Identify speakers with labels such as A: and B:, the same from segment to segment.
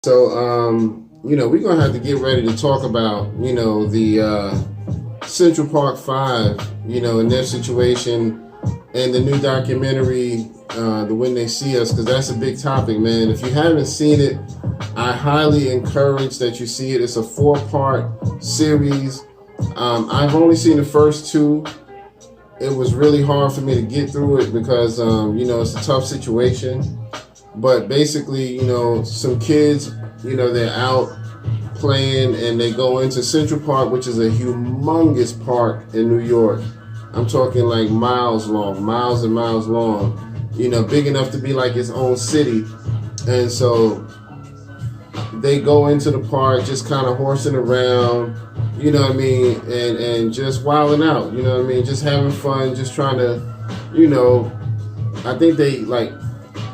A: So, we're going to have to get ready to talk about, the Central Park Five, and their situation and the new documentary, The When They See Us, because that's a big topic, man. If you haven't seen it, I highly encourage that you see it. It's a 4-part series. I've only seen the first 2. It was really hard for me to get through it because, it's a tough situation. But basically, some kids, they're out playing and they go into Central Park, which is a humongous park in New York. I'm talking like miles and miles long, big enough to be like its own city. And so they go into the park just kind of horsing around, and just wilding out, just having fun, just trying to, I think they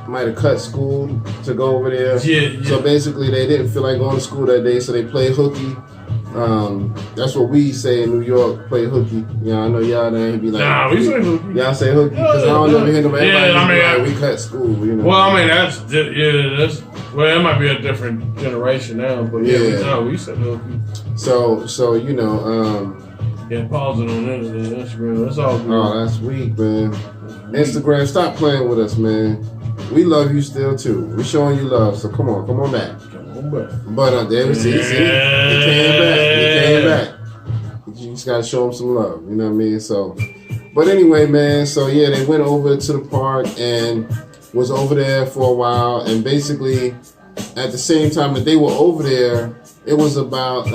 A: might have cut school to go over there. Yeah. So basically they didn't feel like going to school that day, so they played hooky. That's what we say in New York, play hooky. I know y'all there be like,
B: nah, we say hooky.
A: Y'all say hooky? Because I don't ever hear nobody we cut school,
B: Well, I mean, that might be a different generation now, but we said hooky.
A: So,
B: pausing on Instagram, that's all good.
A: Oh, that's weak, man. Instagram, stop playing with us, man. We love you still too. We showing you love, so come on back. But there we see, he came back. You just gotta show them some love, you know what I mean? So, but anyway, man. So yeah, they went over to the park and was over there for a while, and basically at the same time that they were over there, it was about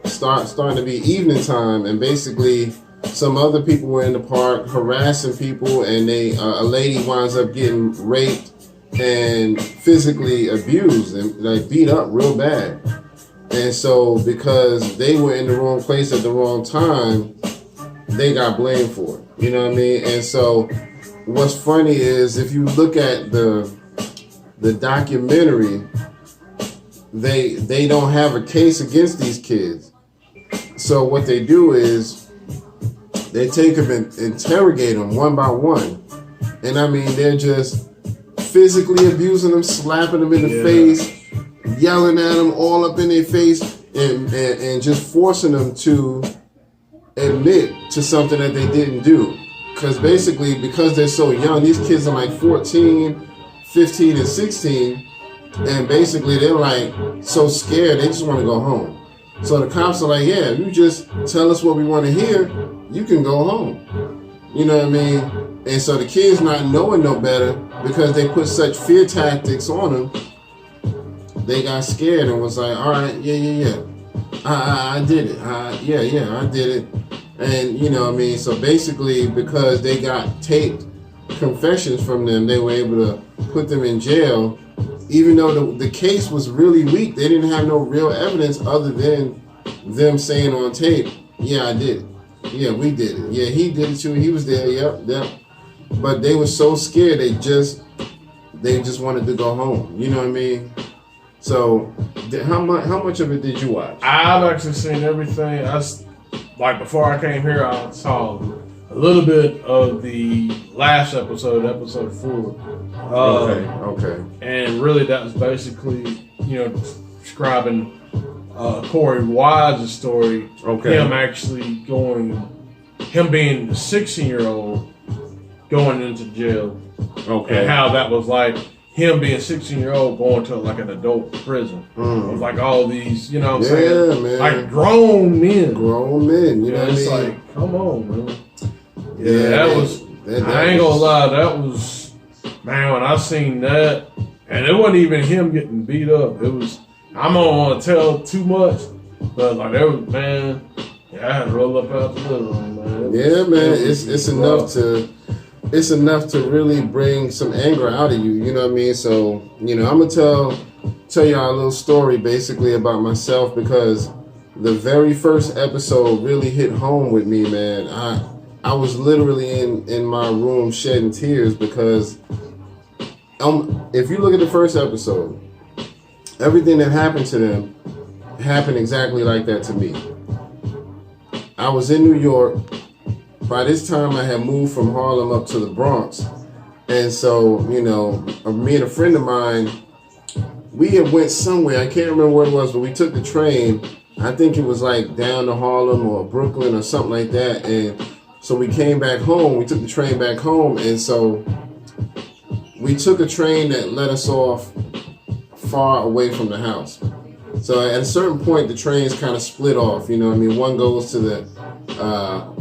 A: starting to be evening time, and basically some other people were in the park harassing people, and a lady winds up getting raped and physically abused and beat up real bad. And so because they were in the wrong place at the wrong time, they got blamed for it. You know what I mean? And so what's funny is if you look at the documentary, they don't have a case against these kids. So what they do is they take them and interrogate them one by one. And I mean, they're just physically abusing them, slapping them in the face, yelling at them all up in their face, and just forcing them to admit to something that they didn't do. Because they're so young, these kids are like 14, 15, and 16, and basically they're like so scared, they just want to go home. So the cops are like, yeah, you just tell us what we want to hear, you can go home. You know what I mean? And so the kids not knowing no better, because they put such fear tactics on them, they got scared and was like, all right, yeah. I did it. I did it. And you know what I mean? So basically, because they got taped confessions from them, they were able to put them in jail. Even though the case was really weak, they didn't have no real evidence other than them saying on tape, yeah, I did it. Yeah, we did it. Yeah, he did it too. He was there. Yep. But they were so scared, they just wanted to go home. You know what I mean? So, how much of it did you watch?
B: I've actually seen everything. Before I came here, I saw a little bit of the last episode 4.
A: Okay.
B: And really, that was basically, describing Kharey Wise's story. Okay. Him being the 16-year-old going into jail. Okay. And how that was like him being 16-year-old going to like an adult prison. It was like all these, you know what I'm saying? Man. Like grown men.
A: You know what I mean?
B: It's like, come on, man. Yeah, I ain't gonna lie, that was, man, when I seen that, and it wasn't even him getting beat up. It was, I don't want to tell too much, but like there was, man, I had to roll up out the living room, man. It's enough to really bring some anger out of you. You know what I mean? So, I'm gonna tell y'all a little story basically about myself, because the very first episode really hit home with me, man. I was literally in my room shedding tears because if you look at the first episode, everything that happened to them happened exactly like that to me. I was in New York. By this time, I had moved from Harlem up to the Bronx. And so, me and a friend of mine,
A: we had went somewhere. I can't remember where it was, but we took the train. I think it was like down to Harlem or Brooklyn or something like that. And so we came back home. We took the train back home. And so we took a train that let us off far away from the house. So at a certain point, the trains kind of split off. You know what I mean? One goes to the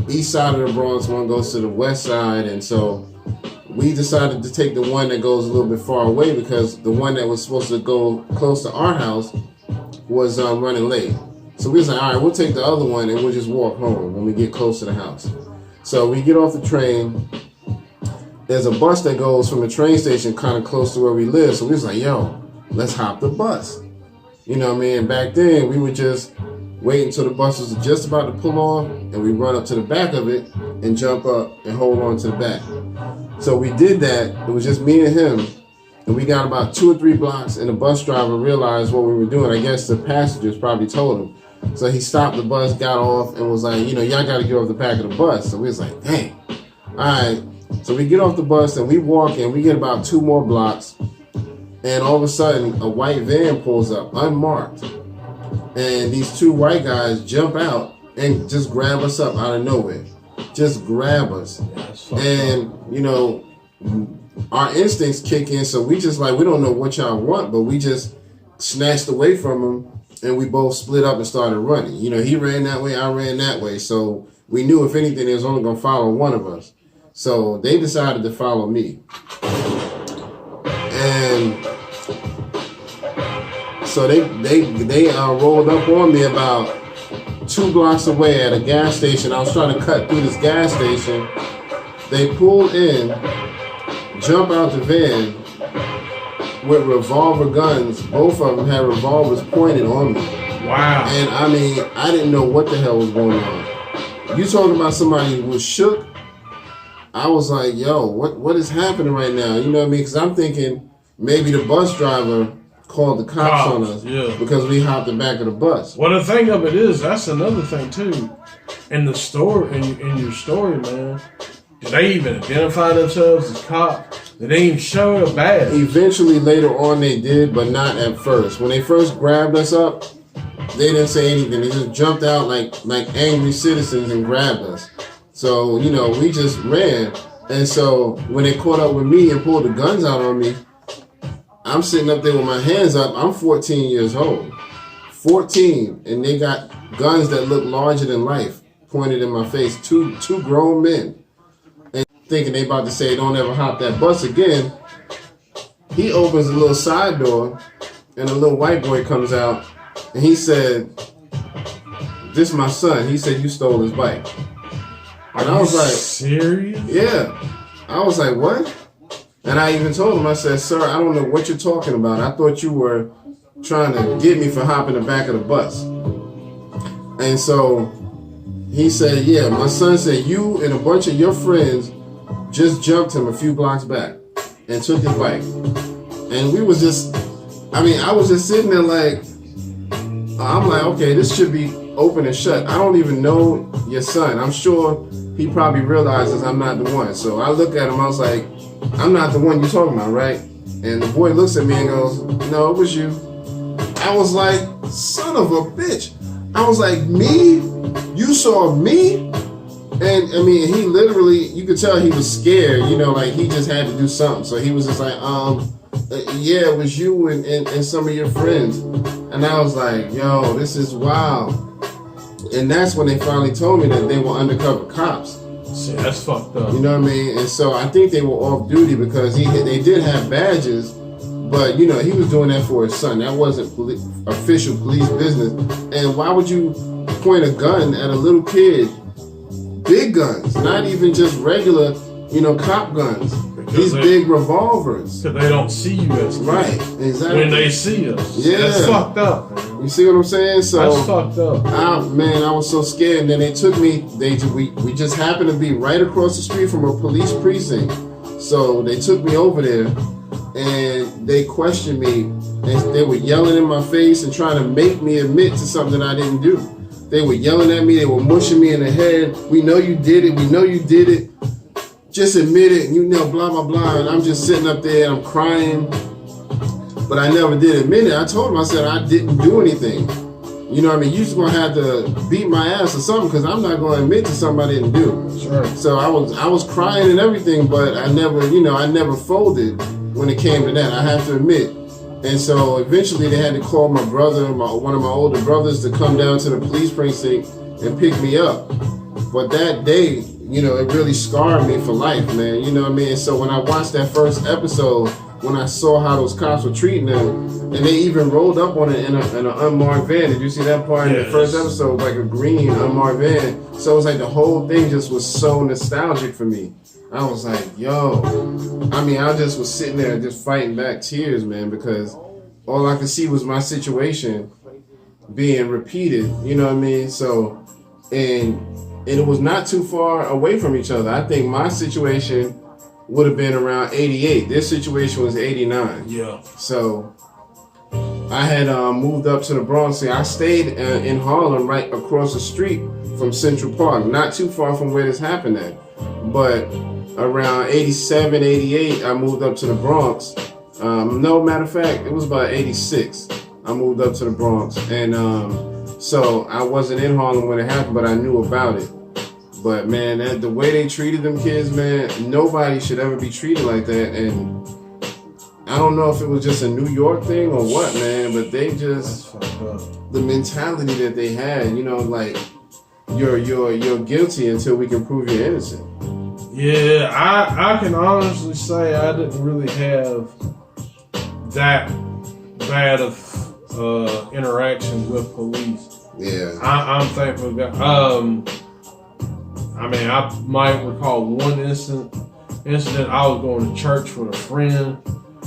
A: east side of the Bronx, one goes to the west side. And so we decided to take the one that goes a little bit far away because the one that was supposed to go close to our house was running late. So we was like, all right, we'll take the other one and we'll just walk home when we get close to the house. So we get off the train. There's a bus that goes from the train station kind of close to where we live. So we was like, yo, let's hop the bus. You know what I mean? Back then, we would just wait until the bus was just about to pull off, and we run up to the back of it and jump up and hold on to the back. So we did that. It was just me and him, and we got about 2 or 3 blocks, and the bus driver realized what we were doing. I guess the passengers probably told him. So he stopped the bus, got off, and was like, you know, y'all got to get off the back of the bus. So we was like, dang. All right. So we get off the bus, and we walk, and we get about 2 more blocks. And all of a sudden, a white van pulls up, unmarked. And these 2 white guys jump out and just grab us up out of nowhere. Just grab us. And, you know, our instincts kick in, so we just like, we don't know what y'all want, but we just snatched away from them, and we both split up and started running. You know, he ran that way, I ran that way. So we knew if anything, they was only going to follow one of us. So they decided to follow me. And so they rolled up on me about 2 blocks away at a gas station. I was trying to cut through this gas station. They pulled in, jump out the van with revolver guns. Both of them had revolvers pointed on me.
C: Wow.
A: And I mean, I didn't know what the hell was going on. You talking about somebody who was shook? I was like, yo, what is happening right now? You know what I mean? Because I'm thinking maybe the bus driver called the cops on us because we hopped the back of the bus.
C: Well, the thing of it is, that's another thing too. In the story, in your story, man, did they even identify themselves as cops? Did they even show a badge?
A: Eventually, later on, they did, but not at first. When they first grabbed us up, they didn't say anything. They just jumped out like angry citizens and grabbed us. So, you know, we just ran. And so when they caught up with me and pulled the guns out on me, I'm sitting up there with my hands up. I'm 14 years old. 14. And they got guns that look larger than life pointed in my face. Two grown men. And thinking they about to say, don't ever hop that bus again. He opens a little side door and a little white boy comes out. And he said, this is my son. He said, you stole his bike. And I was like,
C: serious?
A: Yeah. I was like, what? And I even told him, I said, sir, I don't know what you're talking about. I thought you were trying to get me for hopping the back of the bus. And so he said, yeah, my son said you and a bunch of your friends just jumped him a few blocks back and took his bike. And we was just, I was just sitting there like, I'm like, okay, this should be open and shut. I don't even know your son. I'm sure he probably realizes I'm not the one. So I look at him, I was like, I'm not the one you're talking about, right? And the boy looks at me and goes, no, it was you. I was like, son of a bitch. I was like, me? You saw me? And he literally, you could tell he was scared, you know, like he just had to do something. So he was just like, yeah, it was you and some of your friends. And I was like, yo, this is wild. And that's when they finally told me that they were undercover cops.
C: See, that's fucked up.
A: You know what I mean? And so I think they were off duty because they did have badges, but you know, he was doing that for his son. That wasn't official police business. And why would you point a gun at a little kid? Big guns, not even just regular, you know, cop guns. These big revolvers.
C: Because they don't see you as kids.
A: Right, exactly.
C: When they see us.
A: Yeah.
C: That's fucked up, man.
A: You see what I'm saying? So
C: that's fucked up.
A: I was so scared. And then they took me, we just happened to be right across the street from a police precinct. So they took me over there and they questioned me. And they were yelling in my face and trying to make me admit to something I didn't do. They were yelling at me. They were mushing me in the head. We know you did it. We know you did it. Just admit it, you know, blah, blah, blah. And I'm just sitting up there and I'm crying. But I never did admit it. I told him, I said, I didn't do anything. You know what I mean? You're just going to have to beat my ass or something because I'm not going to admit to something I didn't do.
C: Sure.
A: So I was crying and everything, but I never folded when it came to that. I have to admit. And so eventually they had to call my brother, one of my older brothers, to come down to the police precinct and pick me up. But that day, you know, it really scarred me for life, man. You know what I mean? So when I watched that first episode, when I saw how those cops were treating them, and they even rolled up on it in an unmarked van. Did you see that part in the first episode? Like a green unmarked van. So it was like the whole thing just was so nostalgic for me. I was like, yo. I mean, I just was sitting there just fighting back tears, man, because all I could see was my situation being repeated. You know what I mean? So, and it was not too far away from each other. I think my situation would have been around 88. This situation was 89.
C: Yeah.
A: So I had moved up to the Bronx. I stayed in Harlem, right across the street from Central Park, not too far from where this happened at. But around 87, 88, I moved up to the Bronx. No, matter of fact, it was about 86. I moved up to the Bronx. And so I wasn't in Harlem when it happened, but I knew about it. But man, the way they treated them kids, man, nobody should ever be treated like that. And I don't know if it was just a New York thing or what, man, but they just, the mentality that they had, you know, like you're guilty until we can prove you're innocent.
C: Yeah, I can honestly say I didn't really have that bad of interaction with police.
A: Yeah,
C: I'm thankful that. I mean, I might recall one incident. I was going to church with a friend.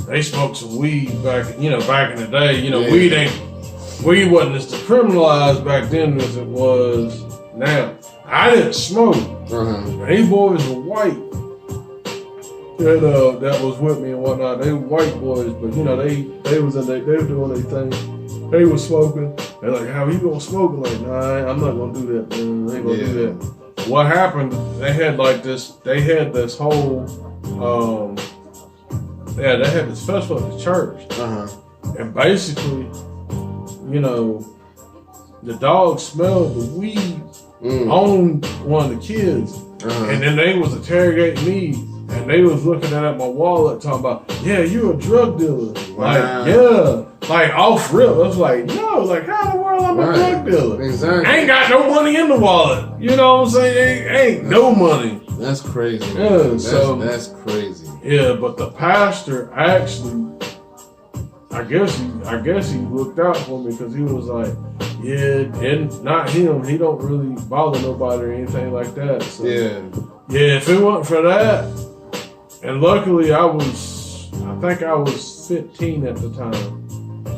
C: They smoked some weed back in the day. You know, weed wasn't as decriminalized back then as it was now. I didn't smoke. These boys were white. That was with me and whatnot. They were white boys, but you know, they were doing their thing. They were smoking. They're like, "How you gonna smoke?" I'm like, "Nah, I'm not gonna do that, man. They ain't gonna do that." What happened? They had this whole, they had this festival at the church, and basically, you know, the dog smelled the weed on one of the kids, and then they was interrogating me, and they was looking at my wallet, talking about, "Yeah, you a drug dealer."
A: Wow.
C: Like, yeah, like off rip. I was like, no, like how in the world I'm a drug dealer?
A: Exactly.
C: I ain't got no money in the wallet. You know what I'm saying? Ain't no money.
A: That's crazy.
C: Yeah,
A: that's crazy.
C: Yeah, but the pastor actually, I guess he looked out for me because he was like, yeah, and not him. He don't really bother nobody or anything like that. So, yeah, if it wasn't for that, and luckily I think I was 15 at the time.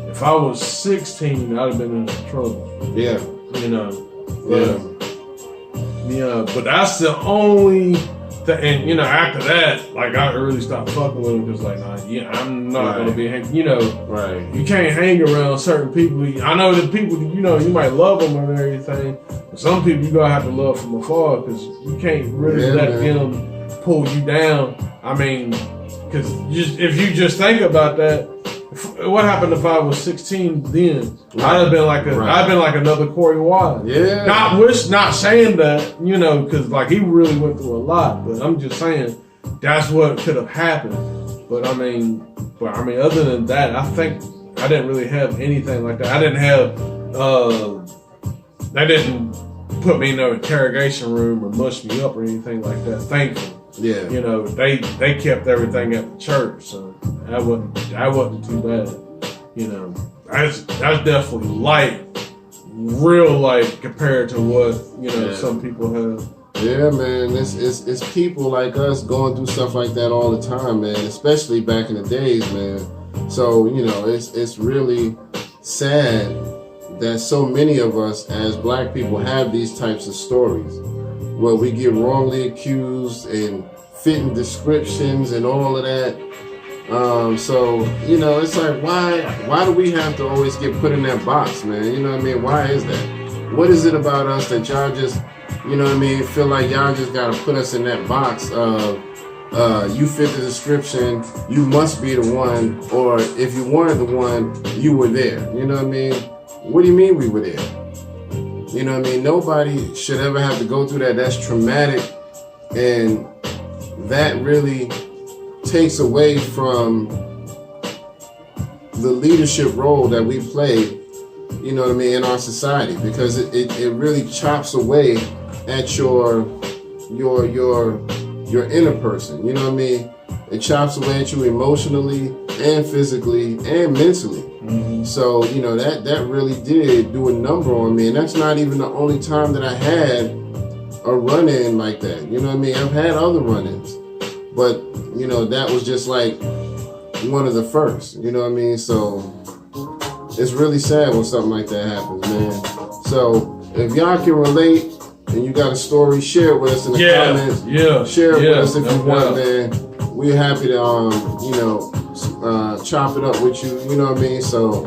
C: If I was 16, I'd have been in trouble. Yeah. You know. Yeah, but that's the only thing. And, you know, after that, like, I really stopped fucking with him because, like, I'm not going to be, you can't hang around certain people. I know that people, you know, you might love them and everything, but some people you going to have to love from afar because you can't really let them pull you down. I mean, because if you just think about that, what happened if I was 16 then? I'd have been like another Corey Wilde. Yeah. Not saying that, you know, because like he really went through a lot, but I'm just saying that's what could have happened. But I mean, other than that, I think I didn't really have anything like that. I didn't have, they didn't put me in no interrogation room or mush me up or anything like that. Thankfully. Yeah. You know, they kept everything at the church, so that wasn't too bad. You know, that's definitely light, real light compared to what, you know, some people have.
A: Yeah, man, it's people like us going through stuff like that all the time, man, especially back in the days, man. So, you know, it's really sad that so many of us as black people have these types of stories where we get wrongly accused and fitting descriptions and all of that. So, you know, it's like, why do we have to always get put in that box, man? You know what I mean? Why is that? What is it about us that y'all just, you know what I mean, feel like y'all just got to put us in that box of you fit the description, you must be the one, or if you weren't the one, you were there. You know what I mean? What do you mean we were there? You know what I mean? Nobody should ever have to go through that. That's traumatic, and that really takes away from the leadership role that we play, you know what I mean, in our society, because it really chops away at your inner person, you know what I mean? It chops away at you emotionally and physically and mentally. Mm-hmm. So, you know, that really did do a number on me. And that's not even the only time that I had a run-in like that. You know what I mean? I've had other run-ins. But, you know, that was just like one of the first. You know what I mean? So it's really sad when something like that happens, man. So if y'all can relate and you got a story, share it with us in the comments. Yeah. Share it with us if you want, man. We're happy to, chop it up with you. You know what I mean? So,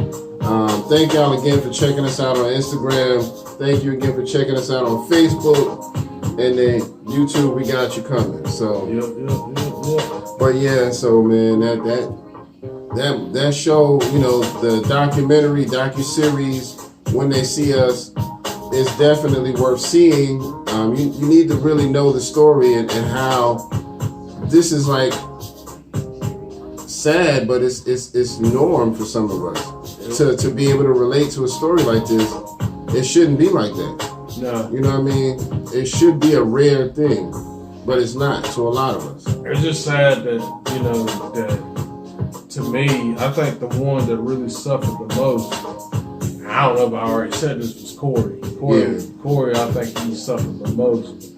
A: thank y'all again for checking us out on Instagram. Thank you again for checking us out on Facebook. And then YouTube, we got you coming. So, But yeah, so man, that show, you know, the docu-series, When They See Us, is definitely worth seeing. You need to really know the story and how this is like sad, but it's norm for some of us to be able to relate to a story like this. It shouldn't be like that. No. You know what I mean? It should be a rare thing, but it's not to a lot of us.
C: It's just sad that, you know, that to me, I think the one that really suffered the most, I don't know if I already said this, was Kharey. Kharey, I think he suffered the most.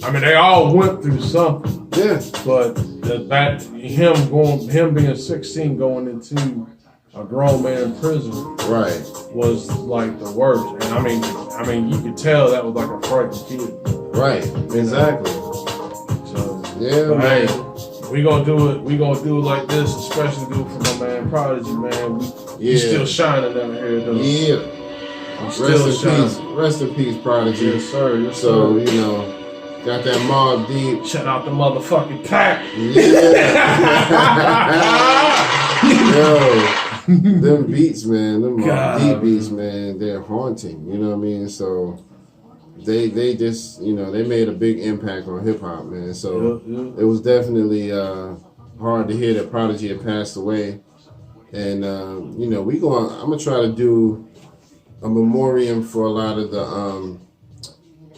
C: I mean, they all went through something.
A: Yeah.
C: But him being 16 going into a grown man prison,
A: right,
C: was like the worst. And I mean, you could tell that was like a frightened kid.
A: Right. Exactly.
C: So
A: yeah, man.
C: Hey, we gonna do it like this, especially do it for my man Prodigy, man. We still shining down here, though.
A: Yeah. Rest in peace, Prodigy.
C: Yes, sir. Yes,
A: so,
C: sir.
A: You know, got that Mobb Deep.
C: Shout out the motherfucking pack.
A: Yeah. Yo, them beats, man. Them Mobb Deep beats, man. They're haunting. You know what I mean? So they just, you know, they made a big impact on hip hop, man. So it was definitely hard to hear that Prodigy had passed away. And you know, I'm gonna try to do a memoriam for a lot of the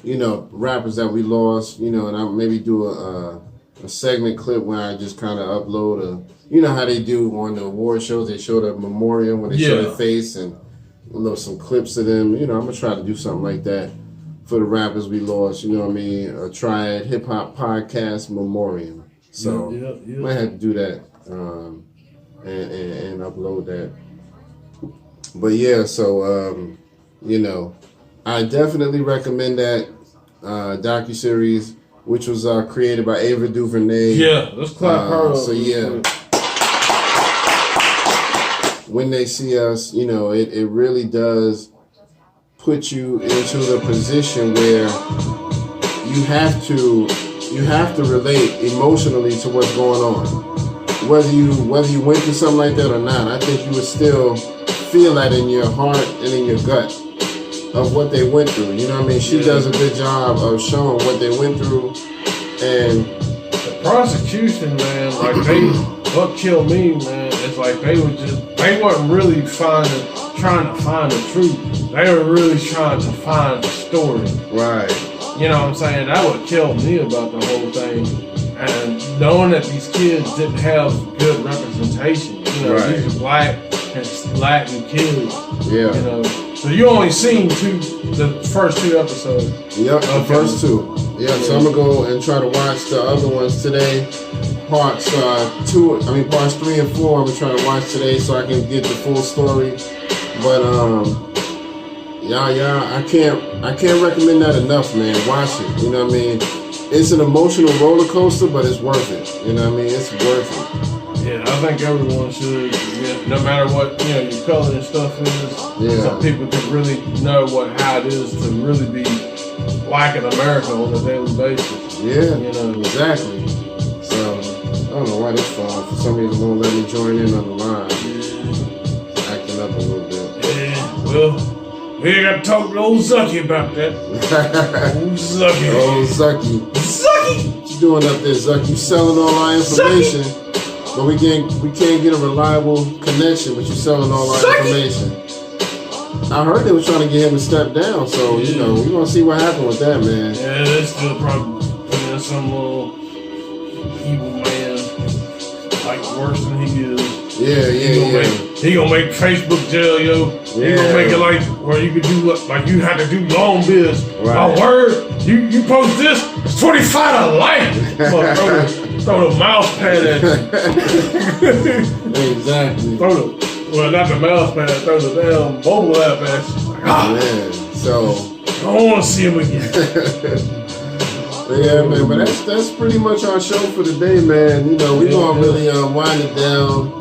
A: you know, rappers that we lost, you know, and I'll maybe do a segment clip where I just kind of upload you know how they do on the award shows, they show the memoriam when they show their face and some clips of them. You know, I'm gonna try to do something like that for the rappers we lost, you know what I mean? A Triad Hip Hop Podcast memoriam. So might have to do that and upload that. But yeah, so you know, I definitely recommend that docuseries, which was created by Ava Duvernay.
C: Yeah, let's clap her.
A: So yeah, When They See Us, you know, it really does put you into the position where you have to relate emotionally to what's going on. Whether you went through something like that or not, I think you would still feel that in your heart and in your gut of what they went through. You know what I mean? She does a good job of showing what they went through. And
C: the prosecution, man, like what killed me, man, it's like they weren't really trying to find the truth. They were really trying to find the story.
A: Right.
C: You know what I'm saying? That what killed me about the whole thing. And knowing that these kids didn't have good representation. You know, these are black and Latin kids.
A: Yeah.
C: You know. So you only seen the first two episodes.
A: Yep, the first two. Yeah, so I'm gonna go and try to watch the other ones today. Parts 3 and 4. I'm gonna try to watch today so I can get the full story. But I can't recommend that enough, man. Watch it. You know what I mean? It's an emotional roller coaster, but it's worth it. You know what I mean? It's worth it.
C: Yeah, I think everyone should. Yeah, no matter what, you know, your color and stuff is.
A: Yeah.
C: Some people can really know how it is to really be black in America on a daily basis.
A: Yeah.
C: You know,
A: exactly. So
B: don't know why this phone for some reason won't let me join in on the line. Acting up a little bit.
C: Yeah, well, we ain't got to talk to old Zucky about that. Old Zucky.
B: Old Zucky.
C: Zucky!
B: What you doing up there, Zucky? You selling all our information, but we can't get a reliable connection, but you selling all our information. I heard they were trying to get him to step down, so you know we're gonna see what happened with that, man.
C: Yeah, they still probably putting in some little evil man, like worse than he is.
B: Yeah.
C: He gonna make Facebook jail, yo. He gonna make it like where you could do like you had to do long bids.
B: Right.
C: Oh word, you post this, it's $25 a life. Throw the mouse pad at you.
B: Exactly.
C: Well, not the mouse pad, throw the damn mobile app at you. Like,
B: Man, so
C: I don't want to see him again.
B: yeah, man, but that's pretty much our show for today, man. You know, we're gonna really wind it down.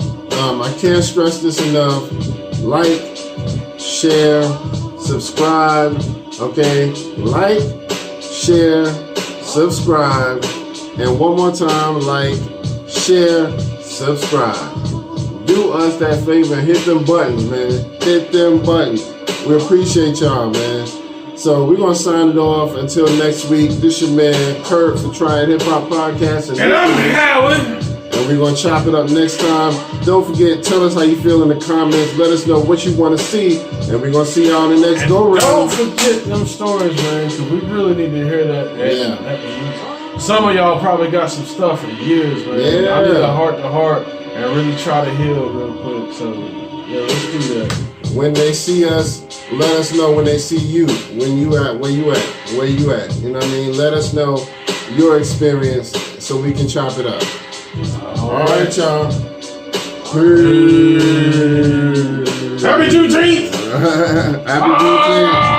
B: I can't stress this enough. Like, share, subscribe. Okay, like, share, subscribe, and one more time, like, share, subscribe. Do us that favor and hit them buttons, man. Hit them buttons. We appreciate y'all, man. So we're gonna sign it off until next week. This your man Kurt from Triad Hip Hop Podcast,
C: And I'm Howie.
B: and we're gonna chop it up next time. Don't forget, tell us how you feel in the comments. Let us know what you want to see, and we're gonna see y'all in the next go round.
C: Don't forget them stories, man, because we really need to hear that. Some of y'all probably got some stuff for years, man.
B: Yeah.
C: I need a heart to heart and really try to heal real quick. So yeah, let's do that.
B: When they see us, let us know when they see you. Where you at? You know what I mean? Let us know your experience so we can chop it up. All right, y'all. Peace.
C: Happy Juneteenth!
B: Happy Juneteenth.